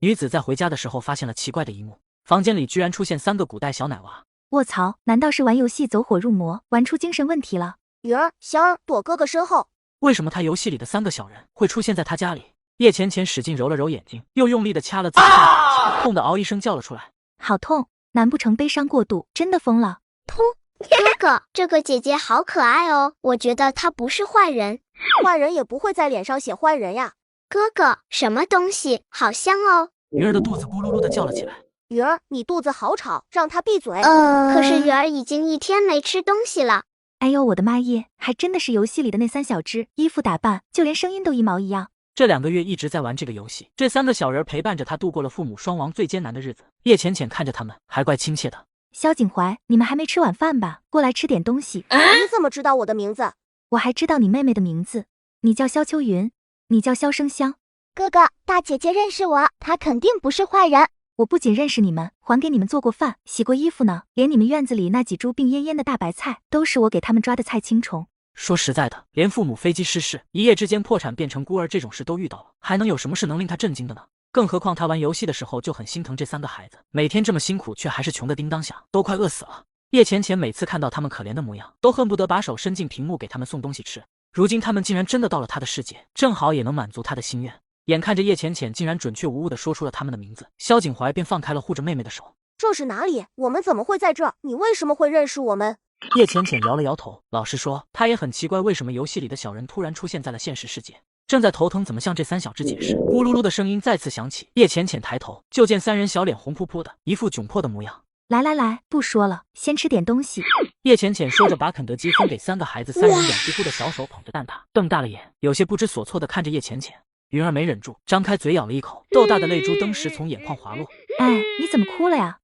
女子在回家的时候发现了奇怪的一幕，房间里居然出现3个古代小奶娃。卧槽，难道是玩游戏走火入魔，玩出精神问题了？鱼儿，香儿，躲哥哥身后。为什么他游戏里的3个小人会出现在他家里？叶浅浅使劲揉了揉眼睛，又用力地掐了自己大腿，痛得嗷一声叫了出来。好痛！难不成悲伤过度，真的疯了？噗！哥哥，这个姐姐好可爱哦，我觉得她不是坏人。坏人也不会在脸上写坏人呀。哥哥，什么东西？好香哦！鱼儿的肚子咕噜噜地叫了起来。鱼儿，你肚子好吵，让他闭嘴。可是鱼儿已经1天没吃东西了。哎呦我的妈耶，还真的是游戏里的那3小只，衣服打扮就连声音都一毛一样。这2个月一直在玩这个游戏，这3个小人陪伴着他度过了父母双亡最艰难的日子。叶浅浅看着他们，还怪亲切的。萧景怀，你们还没吃晚饭吧？过来吃点东西。你怎么知道我的名字？我还知道你妹妹的名字，你叫萧秋云，你叫萧生香。哥哥，大姐姐认识我，她肯定不是坏人。我不仅认识你们，还给你们做过饭，洗过衣服呢，连你们院子里那几株病恹恹的大白菜，都是我给他们抓的菜青虫。说实在的，连父母飞机失事，一夜之间破产变成孤儿这种事都遇到了，还能有什么事能令他震惊的呢？更何况他玩游戏的时候就很心疼这3个孩子，每天这么辛苦，却还是穷得叮当响，都快饿死了。叶浅浅每次看到他们可怜的模样，都恨不得把手伸进屏幕给他们送东西吃。如今他们竟然真的到了他的世界，正好也能满足他的心愿。眼看着叶浅浅竟然准确无误地说出了他们的名字，萧景怀便放开了护着妹妹的手。这是哪里？我们怎么会在这儿？你为什么会认识我们？叶浅浅摇了摇头，老实说，她也很奇怪，为什么游戏里的小人突然出现在了现实世界。正在头疼怎么向这3小只解释，咕噜噜的声音再次响起。叶浅浅抬头，就见3人小脸红扑扑的，一副窘迫的模样。来来来，不说了，先吃点东西。叶浅浅说着，把肯德基分给3个孩子，3人软乎乎的小手捧着蛋挞，瞪大了眼，有些不知所措的看着叶浅浅。云儿没忍住，张开嘴咬了一口，豆大的泪珠登时从眼眶滑落。哎，你怎么哭了呀？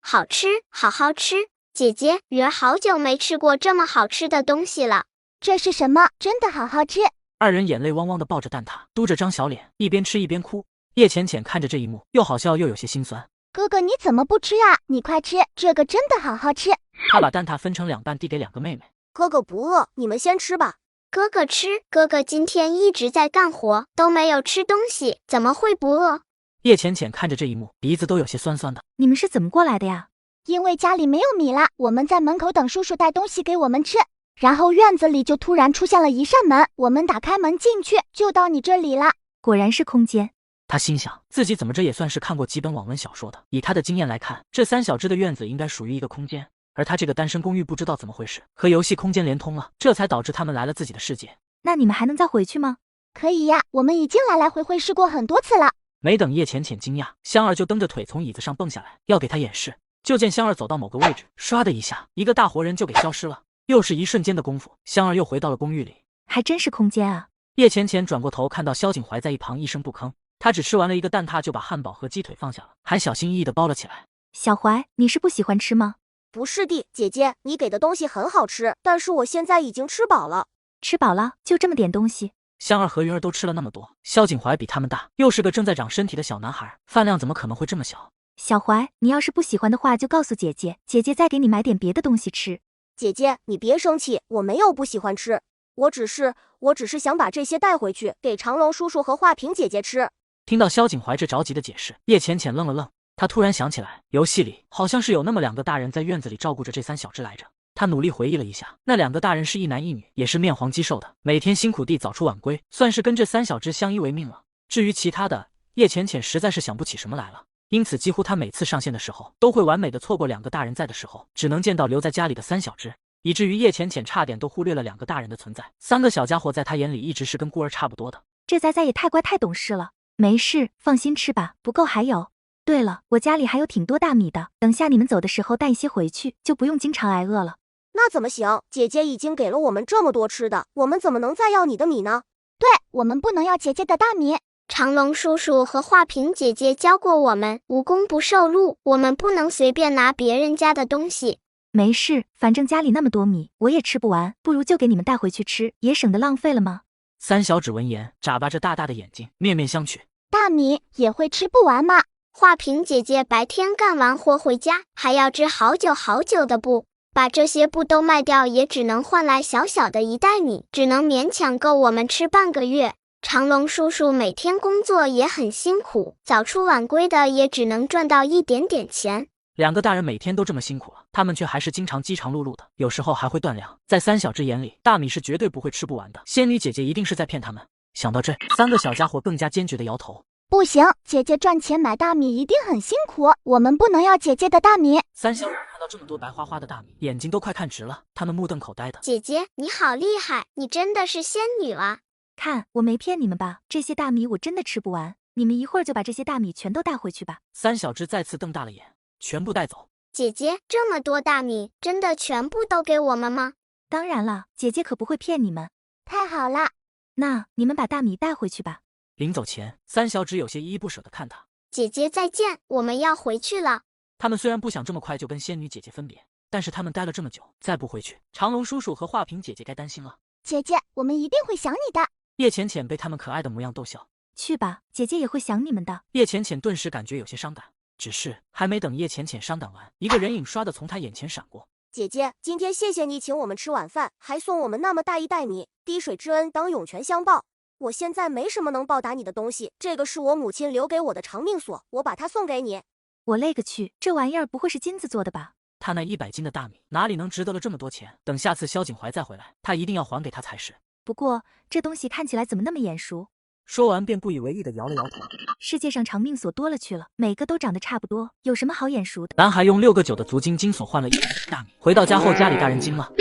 好吃，好好吃。姐姐，鱼儿好久没吃过这么好吃的东西了。这是什么？真的好好吃。2人眼泪汪汪的抱着蛋挞，嘟着张小脸，一边吃一边哭。叶浅浅看着这一幕，又好笑又有些心酸。哥哥你怎么不吃呀？你快吃，这个真的好好吃。他把蛋挞分成2半递给2个妹妹。哥哥不饿，你们先吃吧。哥哥吃，哥哥今天一直在干活，都没有吃东西，怎么会不饿？叶浅浅看着这一幕，鼻子都有些酸酸的。你们是怎么过来的呀？因为家里没有米了，我们在门口等叔叔带东西给我们吃，然后院子里就突然出现了一扇门，我们打开门进去，就到你这里了。果然是空间。他心想，自己怎么着也算是看过几本网文小说的，以他的经验来看，这3小只的院子应该属于一个空间。而他这个单身公寓不知道怎么回事，和游戏空间连通了，这才导致他们来了自己的世界。那你们还能再回去吗？可以呀，我们已经来来回回试过很多次了。没等叶浅浅惊讶，香儿就蹬着腿从椅子上蹦下来，要给他演示。就见香儿走到某个位置，唰的一下，一个大活人就给消失了。又是一瞬间的功夫，香儿又回到了公寓里。还真是空间啊！叶浅浅转过头，看到萧景怀在一旁一声不吭。他只吃完了1个蛋挞，就把汉堡和鸡腿放下了，还小心翼翼地包了起来。小怀，你是不喜欢吃吗？不是的，姐姐，你给的东西很好吃，但是我现在已经吃饱了。吃饱了，就这么点东西？香儿和云儿都吃了那么多，萧景怀比他们大，又是个正在长身体的小男孩，饭量怎么可能会这么小？小怀，你要是不喜欢的话，就告诉姐姐，姐姐再给你买点别的东西吃。姐姐，你别生气，我没有不喜欢吃，我只是想把这些带回去给长龙叔叔和华平姐姐吃。听到萧景怀这着急的解释，叶浅浅愣了愣，他突然想起来，游戏里好像是有那么2个大人在院子里照顾着这3小只来着。他努力回忆了一下，那2个大人是一男一女，也是面黄肌瘦的，每天辛苦地早出晚归，算是跟这3小只相依为命了。至于其他的，叶浅浅实在是想不起什么来了，因此几乎他每次上线的时候，都会完美的错过2个大人在的时候，只能见到留在家里的3小只，以至于叶浅浅差点都忽略了2个大人的存在。3个小家伙在他眼里一直是跟孤儿差不多的。这仔仔也太乖太懂事了。没事，放心吃吧，不够还有。对了，我家里还有挺多大米的，等下你们走的时候带一些回去，就不用经常挨饿了。那怎么行？姐姐已经给了我们这么多吃的，我们怎么能再要你的米呢？对，我们不能要姐姐的大米。长龙叔叔和华平姐姐教过我们，无功不受禄，我们不能随便拿别人家的东西。没事，反正家里那么多米，我也吃不完，不如就给你们带回去吃，也省得浪费了吗？3小指闻言，眨巴着大大的眼睛，面面相觑。大米也会吃不完吗？华平姐姐白天干完活回家，还要织好久好久的布，把这些布都卖掉，也只能换来小小的1袋米，只能勉强够我们吃半个月。长龙叔叔每天工作也很辛苦，早出晚归的也只能赚到一点点钱。两个大人每天都这么辛苦了，他们却还是经常饥肠辘辘的，有时候还会断粮。在三小只眼里，大米是绝对不会吃不完的，仙女姐姐一定是在骗他们。想到这，三个小家伙更加坚决地摇头。不行，姐姐赚钱买大米一定很辛苦，我们不能要姐姐的大米。三小只看到这么多白花花的大米，眼睛都快看直了，他们目瞪口呆的。姐姐，你好厉害，你真的是仙女啊！看，我没骗你们吧？这些大米我真的吃不完，你们一会儿就把这些大米全都带回去吧。三小只再次瞪大了眼，全部带走。姐姐，这么多大米，真的全部都给我们吗？当然了，姐姐可不会骗你们。太好了，那你们把大米带回去吧。临走前，三小只有些依依不舍地看他。姐姐再见，我们要回去了。他们虽然不想这么快就跟仙女姐姐分别，但是他们待了这么久，再不回去，长龙叔叔和画屏姐姐该担心了。姐姐，我们一定会想你的。叶浅浅被他们可爱的模样逗笑。去吧，姐姐也会想你们的。叶浅浅顿时感觉有些伤感，只是还没等叶浅浅伤感完，一个人影唰的从她眼前闪过。姐姐，今天谢谢你请我们吃晚饭，还送我们那么大一袋米，滴水之恩当涌泉相报。我现在没什么能报答你的东西，这个是我母亲留给我的长命锁，我把它送给你。我勒个去，这玩意儿不会是金子做的吧？他那100斤的大米哪里能值得了这么多钱？等下次萧景怀再回来，他一定要还给他才是。不过这东西看起来怎么那么眼熟？说完便不以为意的摇了摇头。世界上长命锁多了去了，每个都长得差不多，有什么好眼熟的？男孩用6个9的足金金锁换了100斤大米，回到家后家里大人惊了，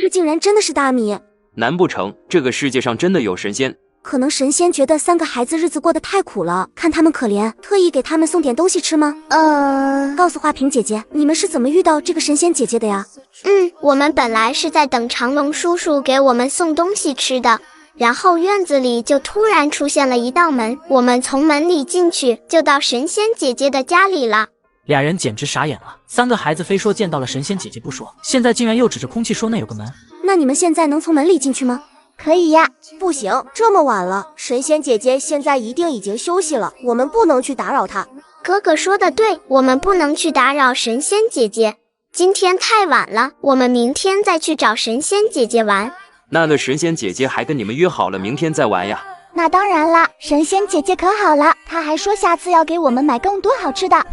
这竟然真的是大米！难不成这个世界上真的有神仙？可能神仙觉得3个孩子日子过得太苦了，看他们可怜，特意给他们送点东西吃吗？告诉画屏姐姐，你们是怎么遇到这个神仙姐姐的呀？我们本来是在等长龙叔叔给我们送东西吃的，然后院子里就突然出现了一道门，我们从门里进去，就到神仙姐姐的家里了。俩人简直傻眼了。3个孩子非说见到了神仙姐姐不说，现在竟然又指着空气说那有个门。那你们现在能从门里进去吗？可以呀。不行，这么晚了，神仙姐姐现在一定已经休息了，我们不能去打扰她。哥哥说的对，我们不能去打扰神仙姐姐。今天太晚了，我们明天再去找神仙姐姐玩。那神仙姐姐还跟你们约好了明天再玩呀？那当然啦，神仙姐姐可好了，她还说下次要给我们买更多好吃的。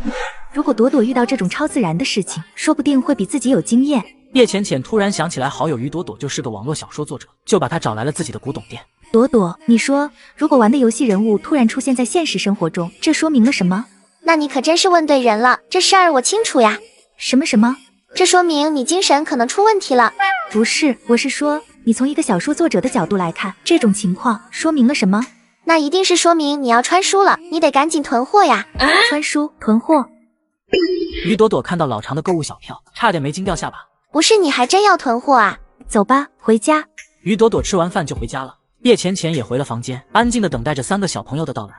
如果朵朵遇到这种超自然的事情，说不定会比自己有经验。叶浅浅突然想起来，好友于朵朵就是个网络小说作者，就把她找来了自己的古董店。朵朵，你说，如果玩的游戏人物突然出现在现实生活中，这说明了什么？那你可真是问对人了，这事儿我清楚呀。什么？这说明你精神可能出问题了。不是，我是说，你从一个小说作者的角度来看，这种情况说明了什么？那一定是说明你要穿书了，你得赶紧囤货呀。穿书囤货。于朵朵看到老长的购物小票，差点没惊掉下巴。不是你还真要囤货啊？走吧，回家。于朵朵吃完饭就回家了，叶浅浅也回了房间，安静的等待着3个小朋友的到来。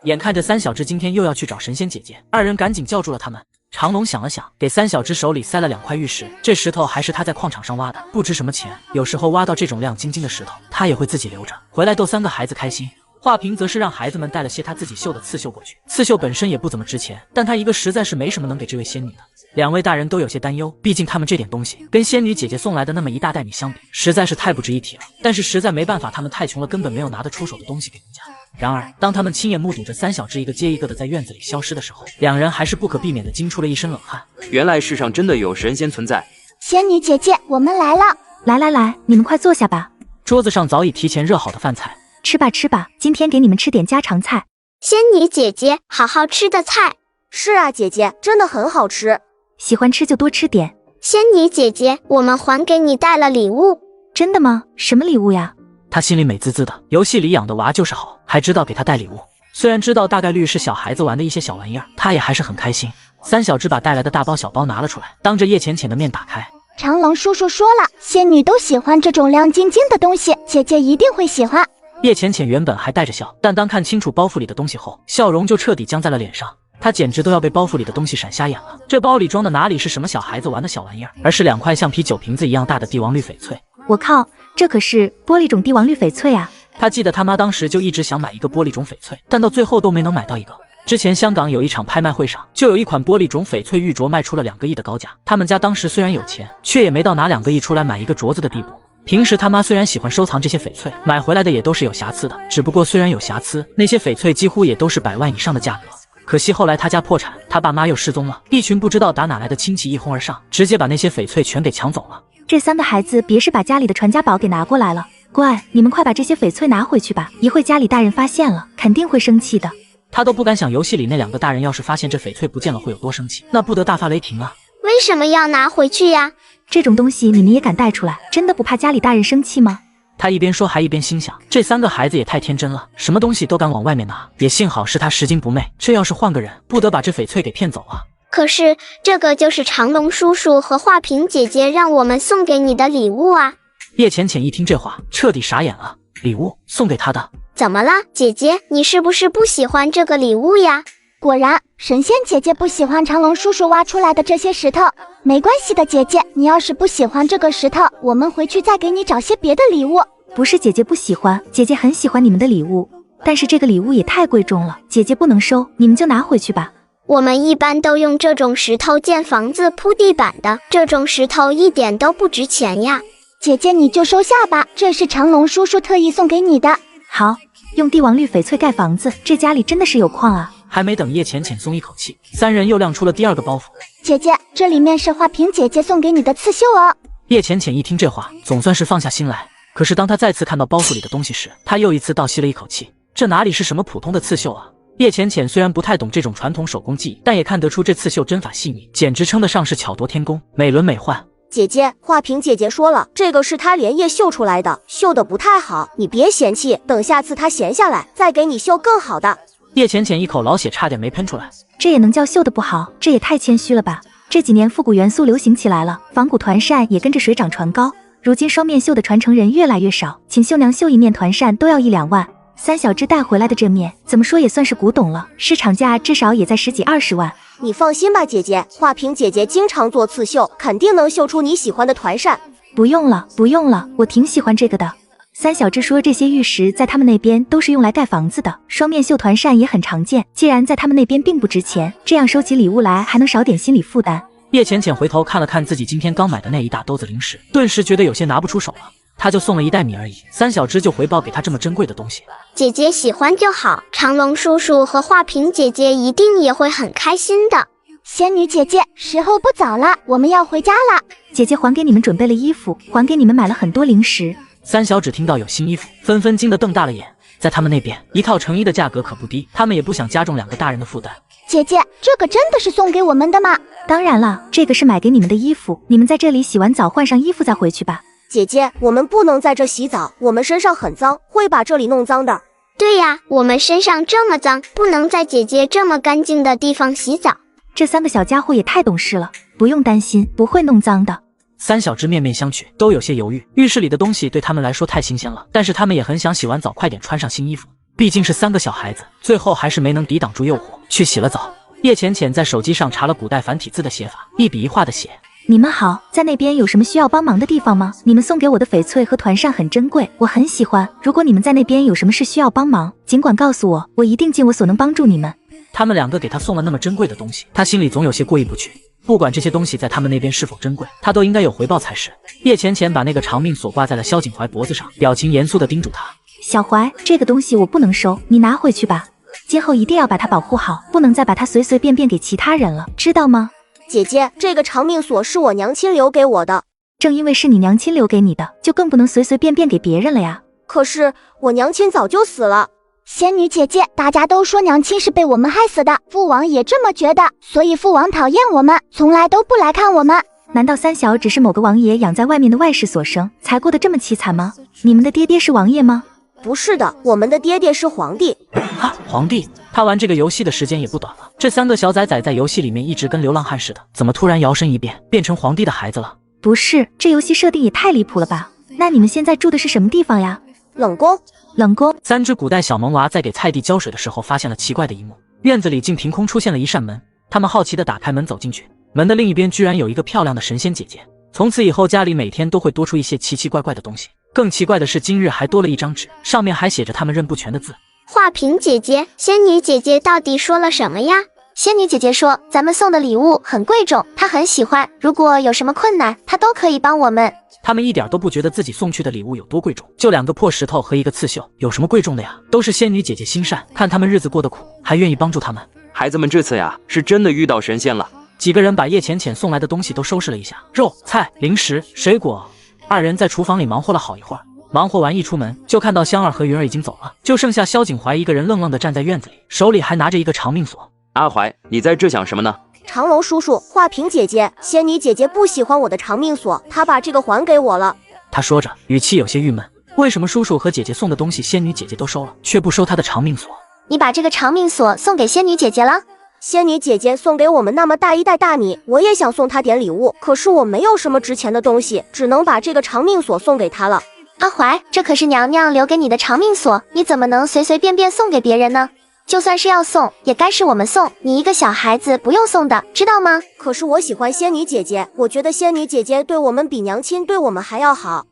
眼看着3小只今天又要去找神仙姐姐，二人赶紧叫住了他们。长龙想了想，给3小只手里塞了2块玉石，这石头还是他在矿场上挖的，不值什么钱。有时候挖到这种亮晶晶的石头，他也会自己留着，回来逗3个孩子开心。画屏则是让孩子们带了些他自己绣的刺绣过去，刺绣本身也不怎么值钱，但他一个实在是没什么能给这位仙女的。2位大人都有些担忧，毕竟他们这点东西跟仙女姐姐送来的那么一大袋米相比，实在是太不值一提了。但是实在没办法，他们太穷了，根本没有拿得出手的东西给人家。然而当他们亲眼目睹着3小只一个接一个的在院子里消失的时候，2人还是不可避免的惊出了一身冷汗。原来世上真的有神仙存在。仙女姐姐，我们来了。来，你们快坐下吧。桌子上早已提前热好的饭菜。吃吧，今天给你们吃点家常菜。仙女姐姐，好好吃的菜。是啊，姐姐，真的很好吃。喜欢吃就多吃点。仙女姐姐，我们还给你带了礼物。真的吗？什么礼物呀？他心里美滋滋的，游戏里养的娃就是好，还知道给他带礼物。虽然知道大概率是小孩子玩的一些小玩意儿，他也还是很开心。3小只把带来的大包小包拿了出来，当着叶浅浅的面打开。长龙叔叔说了，仙女都喜欢这种亮晶晶的东西，姐姐一定会喜欢。叶浅浅原本还带着笑，但当看清楚包袱里的东西后，笑容就彻底僵在了脸上。她简直都要被包袱里的东西闪瞎眼了。这包里装的哪里是什么小孩子玩的小玩意儿，而是2块像啤酒瓶子一样大的帝王绿翡翠。我靠，这可是玻璃种帝王绿翡翠啊！他记得他妈当时就一直想买一个玻璃种翡翠，但到最后都没能买到一个。之前香港有一场拍卖会上，就有一款玻璃种翡翠玉镯卖出了2个亿的高价。他们家当时虽然有钱，却也没到拿2个亿出来买一个镯子的地步。平时他妈虽然喜欢收藏这些翡翠，买回来的也都是有瑕疵的，只不过虽然有瑕疵，那些翡翠几乎也都是100万以上的价格。可惜后来他家破产，他爸妈又失踪了，一群不知道打哪来的亲戚一哄而上，直接把那些翡翠全给抢走了。这3个孩子别是把家里的传家宝给拿过来了？乖，你们快把这些翡翠拿回去吧，一会家里大人发现了，肯定会生气的。他都不敢想游戏里那2个大人要是发现这翡翠不见了会有多生气，那不得大发雷霆啊！为什么要拿回去呀？这种东西你们也敢带出来，真的不怕家里大人生气吗？他一边说还一边心想，这3个孩子也太天真了，什么东西都敢往外面拿，也幸好是他拾金不昧，这要是换个人，不得把这翡翠给骗走啊！可是这个就是长龙叔叔和画屏姐姐让我们送给你的礼物啊！叶浅浅一听这话，彻底傻眼了，礼物送给他的？怎么了，姐姐？你是不是不喜欢这个礼物呀？果然，神仙姐姐不喜欢长龙叔叔挖出来的这些石头。没关系的，姐姐，你要是不喜欢这个石头，我们回去再给你找些别的礼物。不是姐姐不喜欢，姐姐很喜欢你们的礼物，但是这个礼物也太贵重了，姐姐不能收，你们就拿回去吧。我们一般都用这种石头建房子铺地板的，这种石头一点都不值钱呀。姐姐你就收下吧，这是长龙叔叔特意送给你的。好，用帝王绿翡翠盖房子，这家里真的是有矿啊！还没等叶浅浅松一口气，3人又亮出了第2个包袱。姐姐，这里面是画屏姐姐送给你的刺绣哦。叶浅浅一听这话，总算是放下心来。可是当他再次看到包袱里的东西时，他又一次倒吸了一口气。这哪里是什么普通的刺绣啊！叶浅浅虽然不太懂这种传统手工技艺，但也看得出这刺绣针法细腻，简直称得上是巧夺天工，美轮美奂。姐姐，画屏姐姐说了，这个是她连夜绣出来的，绣的不太好，你别嫌弃，等下次她闲下来，再给你绣更好的。叶浅浅一口老血差点没喷出来，这也能叫绣的不好？这也太谦虚了吧！这几年复古元素流行起来了，仿古团扇也跟着水涨船高，如今双面绣的传承人越来越少，请绣娘绣一面团扇都要1-2万。3小只带回来的这面，怎么说也算是古董了，市场价至少也在10几20万。你放心吧，姐姐，画屏姐姐经常做刺绣，肯定能绣出你喜欢的团扇。不用了，不用了，我挺喜欢这个的。3小只说这些玉石在他们那边都是用来盖房子的，双面绣团扇也很常见，既然在他们那边并不值钱，这样收起礼物来还能少点心理负担。叶浅浅回头看了看自己今天刚买的那一大兜子零食，顿时觉得有些拿不出手了。他就送了1袋米而已，3小只就回报给他这么珍贵的东西。姐姐喜欢就好，长龙叔叔和画屏姐姐一定也会很开心的。仙女姐姐，时候不早了，我们要回家了。姐姐还给你们准备了衣服，还给你们买了很多零食。3小只听到有新衣服，纷纷惊得瞪大了眼。在他们那边，一套成衣的价格可不低，他们也不想加重2个大人的负担。姐姐，这个真的是送给我们的吗？当然了，这个是买给你们的衣服，你们在这里洗完澡换上衣服再回去吧。姐姐，我们不能在这洗澡，我们身上很脏，会把这里弄脏的。对呀，我们身上这么脏，不能在姐姐这么干净的地方洗澡。这3个小家伙也太懂事了，不用担心，不会弄脏的。3小只面面相觑，都有些犹豫。浴室里的东西对他们来说太新鲜了，但是他们也很想洗完澡快点穿上新衣服。毕竟是3个小孩子，最后还是没能抵挡住诱惑，去洗了澡。叶浅浅在手机上查了古代繁体字的写法，一笔一画的写。你们好，在那边有什么需要帮忙的地方吗？你们送给我的翡翠和团扇很珍贵，我很喜欢。如果你们在那边有什么事需要帮忙，尽管告诉我，我一定尽我所能帮助你们。他们2个给他送了那么珍贵的东西，他心里总有些过意不去。不管这些东西在他们那边是否珍贵，他都应该有回报才是。叶浅浅把那个长命锁挂在了萧景怀脖子上，表情严肃地叮嘱他：小怀，这个东西我不能收，你拿回去吧。今后一定要把它保护好，不能再把它随随便便给其他人了，知道吗？姐姐，这个长命锁是我娘亲留给我的。正因为是你娘亲留给你的，就更不能随随便便给别人了呀。可是我娘亲早就死了。仙女姐姐，大家都说娘亲是被我们害死的，父王也这么觉得，所以父王讨厌我们，从来都不来看我们。难道3小只是某个王爷养在外面的外室所生，才过得这么凄惨吗？你们的爹爹是王爷吗？不是的，我们的爹爹是皇帝。啊，皇帝？他玩这个游戏的时间也不短了。这3个小崽崽在游戏里面一直跟流浪汉似的，怎么突然摇身一变，变成皇帝的孩子了？不是，这游戏设定也太离谱了吧？那你们现在住的是什么地方呀？冷宫。冷宫。3只古代小萌娃在给菜地浇水的时候，发现了奇怪的一幕，院子里竟凭空出现了一扇门。他们好奇地打开门走进去，门的另一边居然有一个漂亮的神仙姐姐。从此以后，家里每天都会多出一些奇奇怪怪的东西。更奇怪的是，今日还多了一张纸，上面还写着他们认不全的字。画屏姐姐，仙女姐姐到底说了什么呀？仙女姐姐说咱们送的礼物很贵重，她很喜欢，如果有什么困难，她都可以帮我们。他们一点都不觉得自己送去的礼物有多贵重，就2个破石头和1个刺绣，有什么贵重的呀？都是仙女姐姐心善，看他们日子过得苦，还愿意帮助他们。孩子们这次呀，是真的遇到神仙了。几个人把叶浅浅送来的东西都收拾了一下，肉、菜、零食、水果。2人在厨房里忙活了好一会儿，忙活完一出门，就看到香儿和云儿已经走了，就剩下萧景怀一个人愣愣地站在院子里，手里还拿着一个长命锁。阿怀，你在这想什么呢？长龙叔叔，画屏姐姐，仙女姐姐不喜欢我的长命锁，她把这个还给我了。他说着，语气有些郁闷。为什么叔叔和姐姐送的东西仙女姐姐都收了，却不收她的长命锁？你把这个长命锁送给仙女姐姐了？仙女姐姐送给我们那么大一袋大米，我也想送她点礼物，可是我没有什么值钱的东西，只能把这个长命锁送给她了。阿怀，这可是娘娘留给你的长命锁，你怎么能随随便便送给别人呢？就算是要送，也该是我们送，你一个小孩子不用送的，知道吗？可是我喜欢仙女姐姐，我觉得仙女姐姐对我们比娘亲对我们还要好。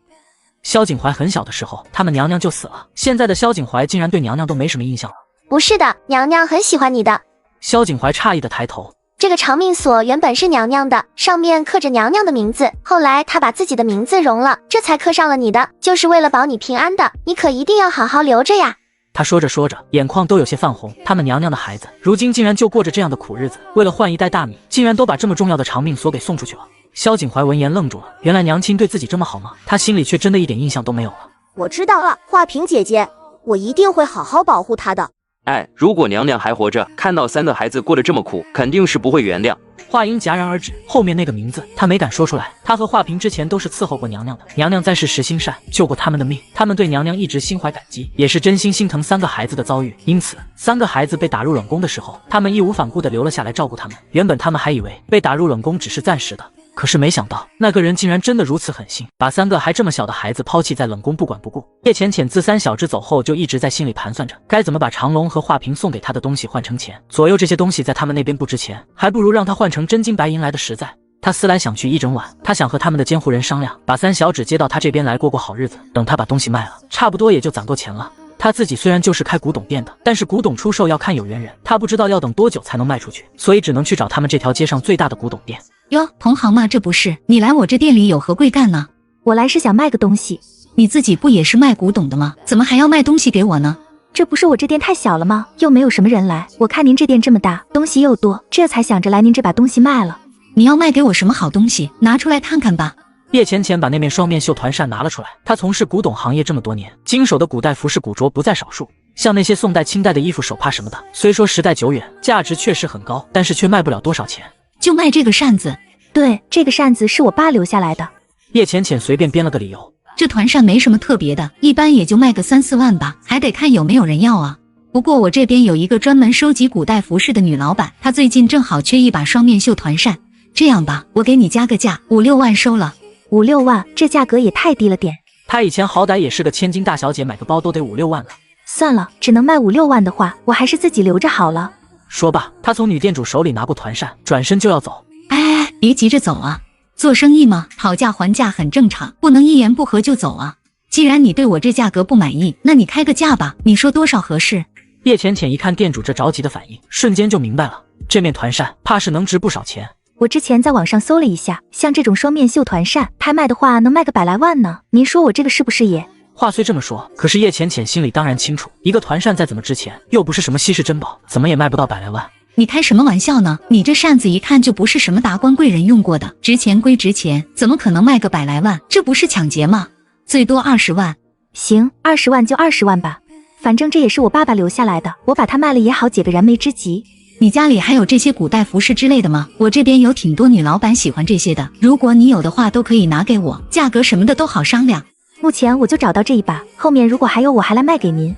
萧景怀很小的时候，他们娘娘就死了，现在的萧景怀竟然对娘娘都没什么印象了。不是的，娘娘很喜欢你的。萧景怀诧异的抬头，这个长命锁原本是娘娘的，上面刻着娘娘的名字，后来她把自己的名字融了，这才刻上了你的，就是为了保你平安的，你可一定要好好留着呀。他说着说着，眼眶都有些泛红。他们娘娘的孩子，如今竟然就过着这样的苦日子，为了换一袋大米，竟然都把这么重要的长命锁给送出去了。萧景怀闻言愣住了，原来娘亲对自己这么好吗？他心里却真的一点印象都没有了。我知道了，画屏姐姐，我一定会好好保护她的。哎，如果娘娘还活着，看到3个孩子过得这么苦，肯定是不会原谅。话音戛然而止，后面那个名字他没敢说出来。他和华平之前都是伺候过娘娘的，娘娘在世时心善，救过他们的命，他们对娘娘一直心怀感激，也是真心心疼3个孩子的遭遇。因此，3个孩子被打入冷宫的时候，他们义无反顾地留了下来照顾他们。原本他们还以为被打入冷宫只是暂时的，可是没想到那个人竟然真的如此狠心，把3个还这么小的孩子抛弃在冷宫不管不顾。叶浅浅自3小只走后，就一直在心里盘算着该怎么把长龙和华平送给他的东西换成钱。左右这些东西在他们那边不值钱，还不如让他换成真金白银来的实在。他思来想去一整晚，他想和他们的监护人商量，把3小指接到他这边来过过好日子。等他把东西卖了，差不多也就攒够钱了。他自己虽然就是开古董店的，但是古董出售要看有缘人，他不知道要等多久才能卖出去，所以只能去找他们这条街上最大的古董店。哟，同行吗？这不是你来我这店里有何贵干呢？我来是想卖个东西。你自己不也是卖古董的吗？怎么还要卖东西给我呢？这不是我这店太小了吗？又没有什么人来，我看您这店这么大，东西又多，这才想着来您这把东西卖了。你要卖给我什么好东西？拿出来看看吧。叶浅浅把那面双面绣团扇拿了出来，他从事古董行业这么多年，经手的古代服饰古着不在少数，像那些宋代清代的衣服手帕什么的，虽说时代久远，价值确实很高，但是却卖不了多少钱。就卖这个扇子？对，这个扇子是我爸留下来的。叶浅浅随便编了个理由，这团扇没什么特别的，一般也就卖个3、4万吧，还得看有没有人要啊。不过我这边有一个专门收集古代服饰的女老板，她最近正好缺一把双面绣团扇。这样吧，我给你加个价，5、6万收了。5、6万，这价格也太低了点。她以前好歹也是个千金大小姐，买个包都得5、6万了。算了，只能卖5、6万的话，我还是自己留着好了。说罢，她从女店主手里拿过团扇，转身就要走。哎，别急着走啊，做生意嘛，讨价还价很正常，不能一言不合就走啊。既然你对我这价格不满意，那你开个价吧，你说多少合适？叶浅浅一看店主这着急的反应，瞬间就明白了，这面团扇怕是能值不少钱。我之前在网上搜了一下，像这种双面绣团扇，拍卖的话能卖个100来万呢。您说我这个是不是也？话虽这么说，可是叶浅浅心里当然清楚，一个团扇再怎么值钱，又不是什么稀世珍宝，怎么也卖不到100来万。你开什么玩笑呢？你这扇子一看就不是什么达官贵人用过的，值钱归值钱，怎么可能卖个100来万？这不是抢劫吗？最多20万。行，20万就20万吧，反正这也是我爸爸留下来的，我把它卖了也好解个燃眉之急。你家里还有这些古代服饰之类的吗？我这边有挺多女老板喜欢这些的，如果你有的话都可以拿给我，价格什么的都好商量。目前我就找到这一把，后面如果还有我还来卖给您。